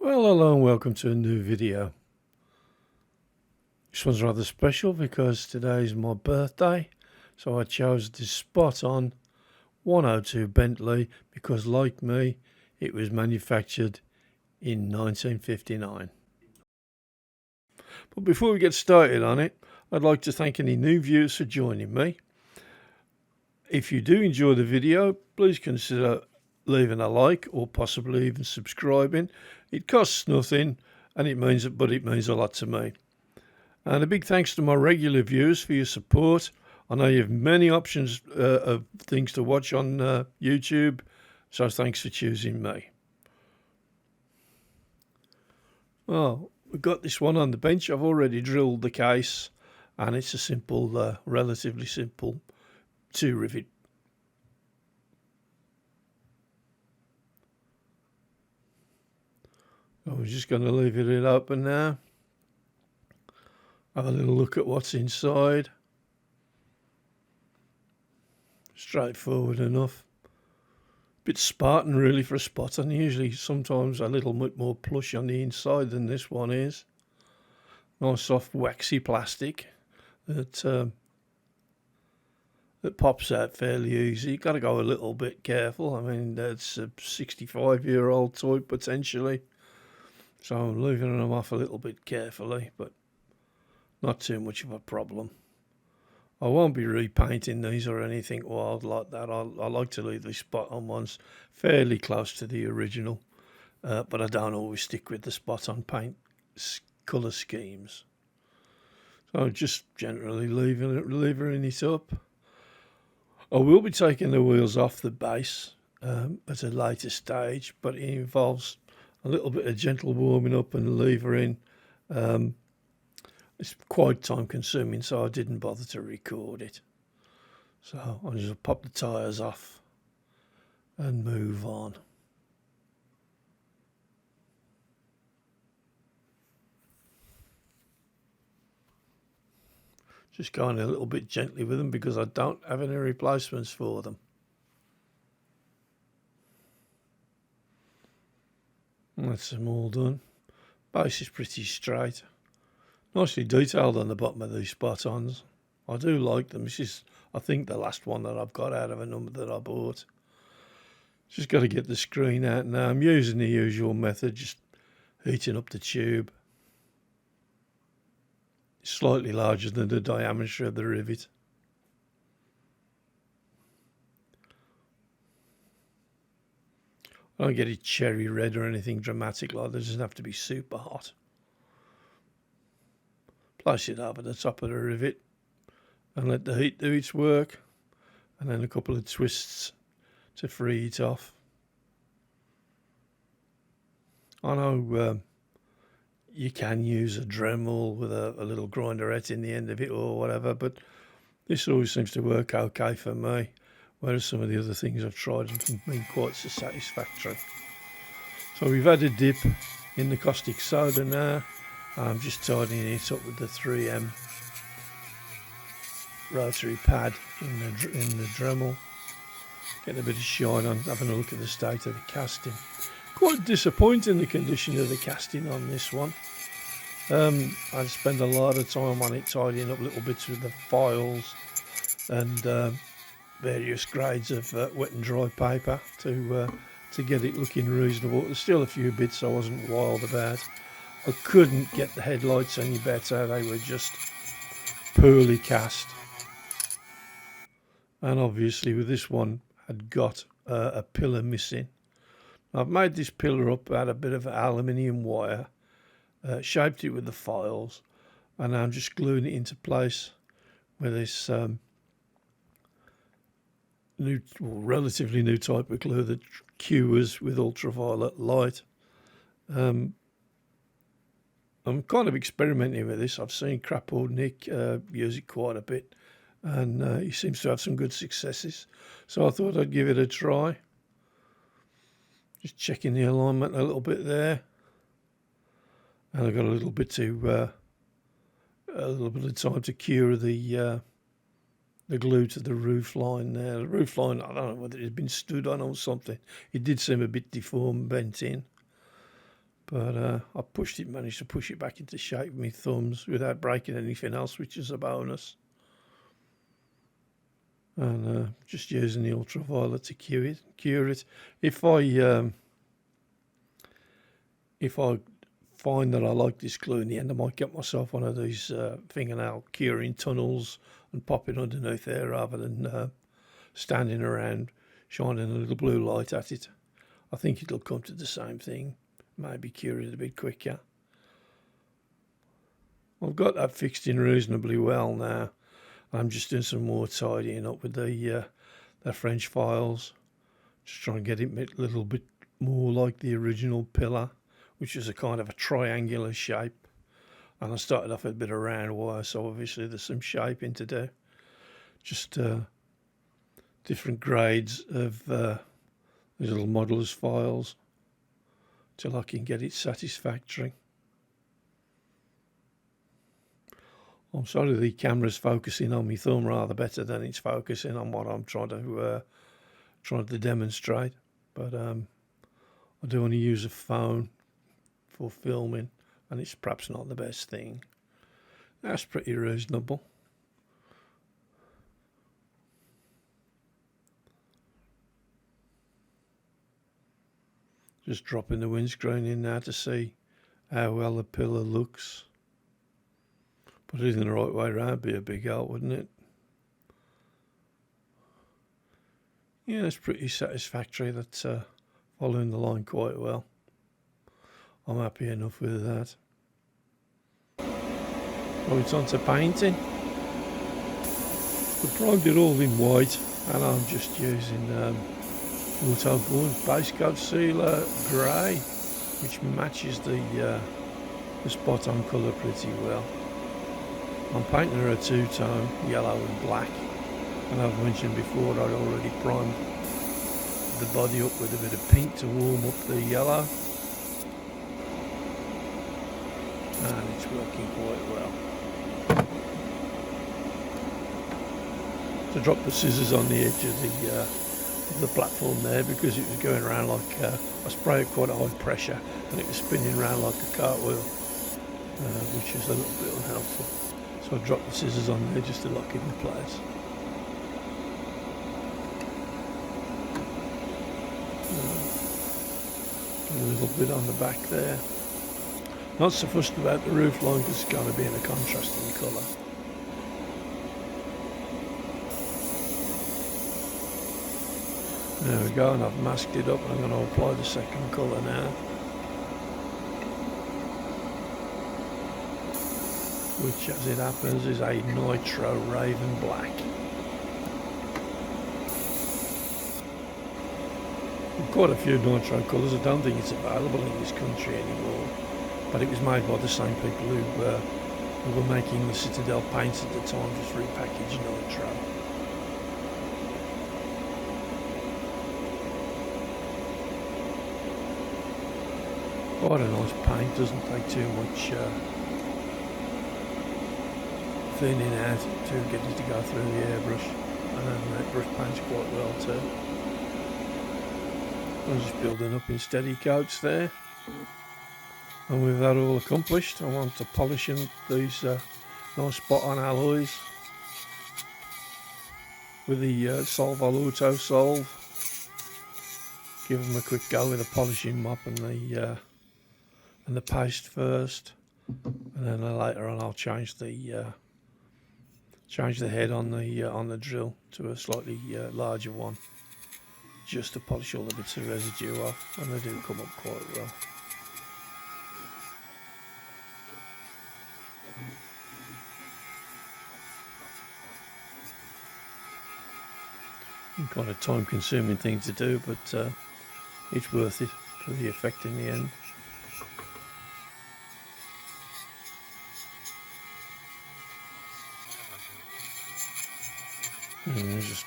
Well, hello and welcome to a new video. This one's rather special because today is my birthday, so I chose this spot on 102 Bentley because, like me, it was manufactured in 1959. But before we get started on it, I'd like to thank any new viewers for joining me. If you do enjoy the video, please consider leaving a like or possibly even subscribing. It costs nothing and it means a lot to me. And a big thanks to my regular viewers for your support. I know you have many options of things to watch on YouTube, so thanks for choosing me. Well, we've got this one on the bench. I've already drilled the case, and it's a simple, relatively simple 2-rivet. So we're just going to leave it open now. Have a little look at what's inside. Straightforward enough. Bit Spartan really for a spot, and usually sometimes a little bit more plush on the inside than this one is. Nice soft waxy plastic that pops out fairly easy. You've got to go a little bit careful. I mean, that's a 65-year-old toy potentially, so I'm leaving them off a little bit carefully, but not too much of a problem. I won't be repainting these or anything wild like that. I like to leave the spot on ones fairly close to the original, but I don't always stick with the spot on paint colour schemes. So just generally levering it up. I will be taking the wheels off the base at a later stage, but it involves a little bit of gentle warming up and levering. It's quite time consuming, so I didn't bother to record it. So I'll just pop the tyres off and move on. Just going a little bit gently with them because I don't have any replacements for them. That's them all done. Base is pretty straight. Nicely detailed on the bottom of these spot-ons. I do like them. This is, I think, the last one that I've got out of a number that I bought. Just got to get the screen out now. I'm using the usual method, just heating up the tube. It's slightly larger than the diameter of the rivet. I don't get it cherry red or anything dramatic like that. It doesn't have to be super hot. Place it over the top of the rivet and let the heat do its work, and then a couple of twists to free it off. I know you can use a Dremel with a little grinderette in the end of it or whatever, but this always seems to work okay for me, whereas some of the other things I've tried haven't been quite so satisfactory. So we've had a dip in the caustic soda now. I'm just tidying it up with the 3M rotary pad in the Dremel. Getting a bit of shine on, having a look at the state of the casting. Quite disappointing the condition of the casting on this one. I spend a lot of time on it tidying up little bits with the files and various grades of wet and dry paper to get it looking reasonable. There's still a few bits I wasn't wild about. I couldn't get the headlights any better. They were just poorly cast. And obviously with this one had got a pillar missing. I've made this pillar up out of a bit of aluminium wire, shaped it with the files, and I'm just gluing it into place with this relatively new type of glue that cures with ultraviolet light. I'm kind of experimenting with this. I've seen Crapple Nick use it quite a bit, and he seems to have some good successes. So I thought I'd give it a try. Just checking the alignment a little bit there, and I've got a little bit of time to cure the glue to the roof line there. The roof line, I don't know whether it had been stood on or something. It did seem a bit deformed, bent in. But I managed to push it back into shape with my thumbs without breaking anything else, which is a bonus. And just using the ultraviolet to cure it. If I find that I like this glue in the end, I might get myself one of these fingernail curing tunnels and pop it underneath there rather than standing around shining a little blue light at it. I think it'll come to the same thing, maybe cure it a bit quicker. I've got that fixed in reasonably well now. I'm just doing some more tidying up with the French files, just trying to get it a little bit more like the original pillar, which is a kind of a triangular shape. And I started off with a bit of round wire, so obviously there's some shaping to do. Just different grades of these little modelers files till I can get it satisfactory. I'm sorry the camera's focusing on my thumb rather better than it's focusing on what I'm trying to demonstrate. But I do want to use a phone for filming, and it's perhaps not the best thing. That's pretty reasonable. Just dropping the windscreen in now to see how well the pillar looks. Put it in the right way around, be a big help, wouldn't it? Yeah, it's pretty satisfactory. That's following the line quite well. I'm happy enough with that. Oh, it's on to painting. I primed it all in white, and I'm just using Autoboard base coat sealer grey, which matches the spot on colour pretty well. I'm painting her a two-tone, yellow and black, and I've mentioned before I'd already primed the body up with a bit of pink to warm up the yellow, and it's working quite well. To drop the scissors on the edge of the platform there, because it was going around like I sprayed at quite a high pressure and it was spinning around like a cartwheel, which is a little bit unhelpful. So I dropped the scissors on there just to lock it in place. A little bit on the back there. Not so fussed about the roof line because it's going to be in a contrasting colour. There we go, and I've masked it up, and I'm going to apply the second colour now. Which, as it happens, is a Nitro Raven Black. Quite a few Nitro colours. I don't think it's available in this country anymore, but it was made by the same people who were making the Citadel paints at the time, just repackaged Nitro. Quite a nice paint, doesn't take too much thinning out to get it to go through the airbrush, and that brush paints quite well too. I'm just building up in steady coats there, and with that all accomplished, I want to polish in these nice spot on alloys with the Solval Auto Solve. Give them a quick go with a polishing mop and the paste first, and then later on I'll change the head on the drill to a slightly larger one, just to polish all the bits of residue off, and they do come up quite well. Kind of time-consuming thing to do, but it's worth it for the effect in the end. And just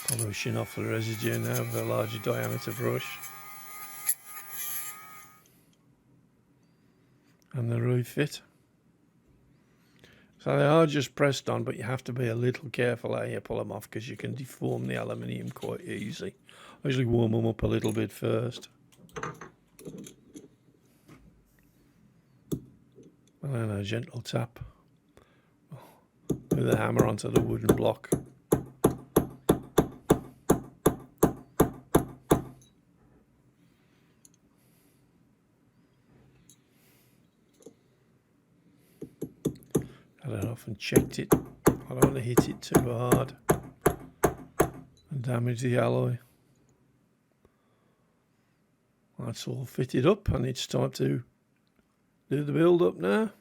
polishing off the residue now with a larger diameter brush. And the refit. So they are just pressed on, but you have to be a little careful how you pull them off, because you can deform the aluminium quite easy. I usually warm them up a little bit first. and then a gentle tap with the hammer onto the wooden block. Got it off and checked it. I don't want to hit it too hard and damage the alloy. That's all fitted up, and it's time to do the build up now.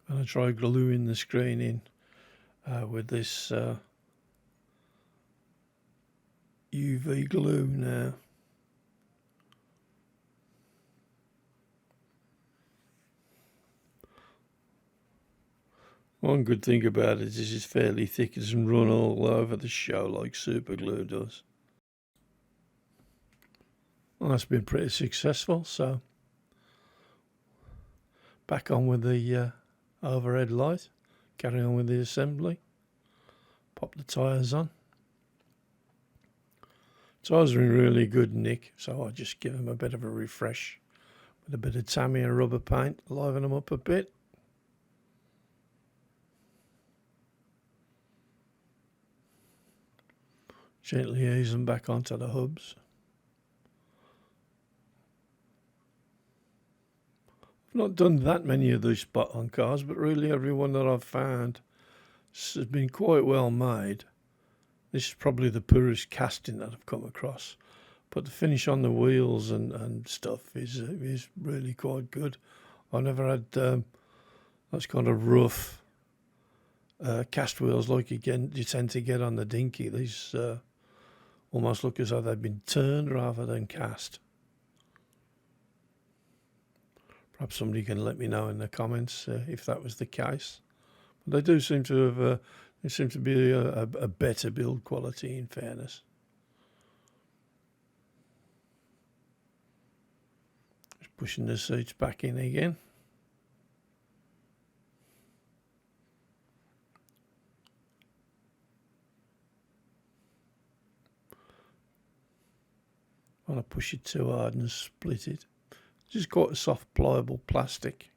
I'm going to try gluing the screen in with this UV glue now. One good thing about it is it's fairly thick. It doesn't run all over the show like super glue does. Well, that's been pretty successful, so back on with the overhead light, carry on with the assembly, pop the tyres on. Tyres are in really good nick, so I just give them a bit of a refresh with a bit of Tamiya rubber paint, liven them up a bit. Gently ease them back onto the hubs. I've not done that many of these spot-on cars, but really every one that I've found has been quite well made. This is probably the purest casting that I've come across, but the finish on the wheels and stuff is really quite good. I've never had those kind of rough cast wheels like you tend to get on the Dinky. These almost look as though they've been turned rather than cast. Perhaps somebody can let me know in the comments if that was the case. But they do seem to have, they seem to be a better build quality, in fairness. Just pushing the seats back in again. I want to push it too hard and split it. Just quite a soft, pliable plastic.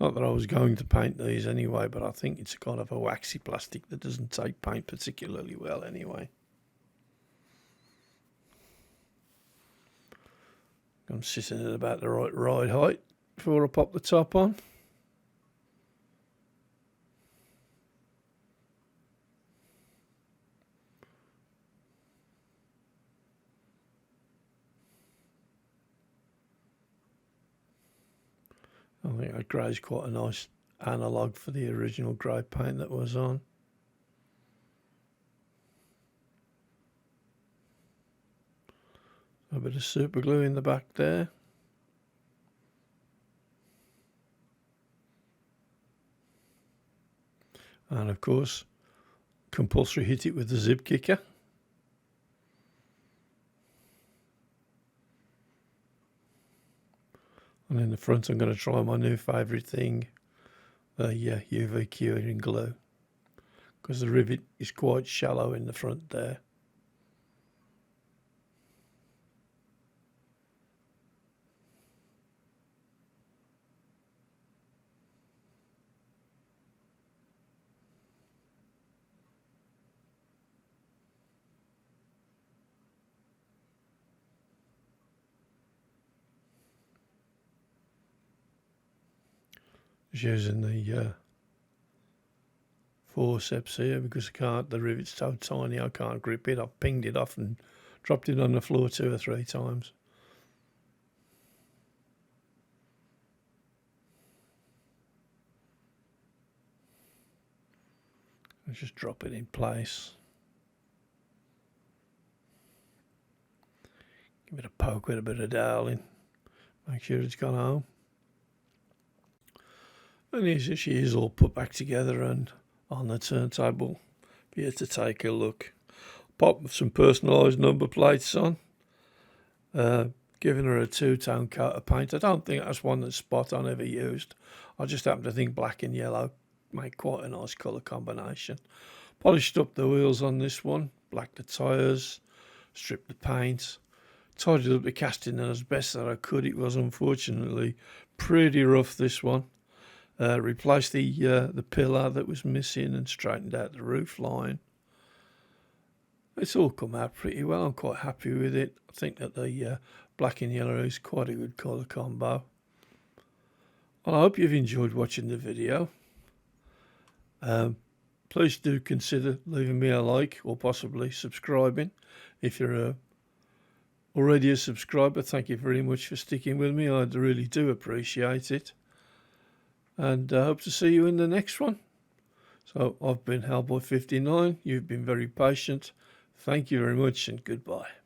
Not that I was going to paint these anyway, but I think it's a kind of a waxy plastic that doesn't take paint particularly well anyway. I'm sitting at about the right ride height before I pop the top on. I think that grey's quite a nice analogue for the original grey paint that was on. A bit of super glue in the back there. And of course, compulsory hit it with the zip kicker. And in the front, I'm going to try my new favourite thing, the UV curing glue, because the rivet is quite shallow in the front there. Just using the forceps here because the rivet's so tiny I can't grip it. I've pinged it off and dropped it on the floor 2 or 3 times. I just drop it in place. Give it a poke with a bit of doweling. Make sure it's gone home. And she is all put back together and on the turntable for you to take a look. Pop some personalised number plates on. Giving her a two-tone coat of paint. I don't think that's one that's spot on ever used. I just happen to think black and yellow make quite a nice colour combination. Polished up the wheels on this one, blacked the tyres, stripped the paint, tidied up the casting as best that I could. It was unfortunately pretty rough, this one. Replaced the pillar that was missing and straightened out the roof line. It's all come out pretty well. I'm quite happy with it. I think that the black and yellow is quite a good colour combo. Well, I hope you've enjoyed watching the video. Please do consider leaving me a like or possibly subscribing. If you're already a subscriber, thank you very much for sticking with me. I really do appreciate it. And I hope to see you in the next one. So I've been Hellboy59. You've been very patient. Thank you very much and goodbye.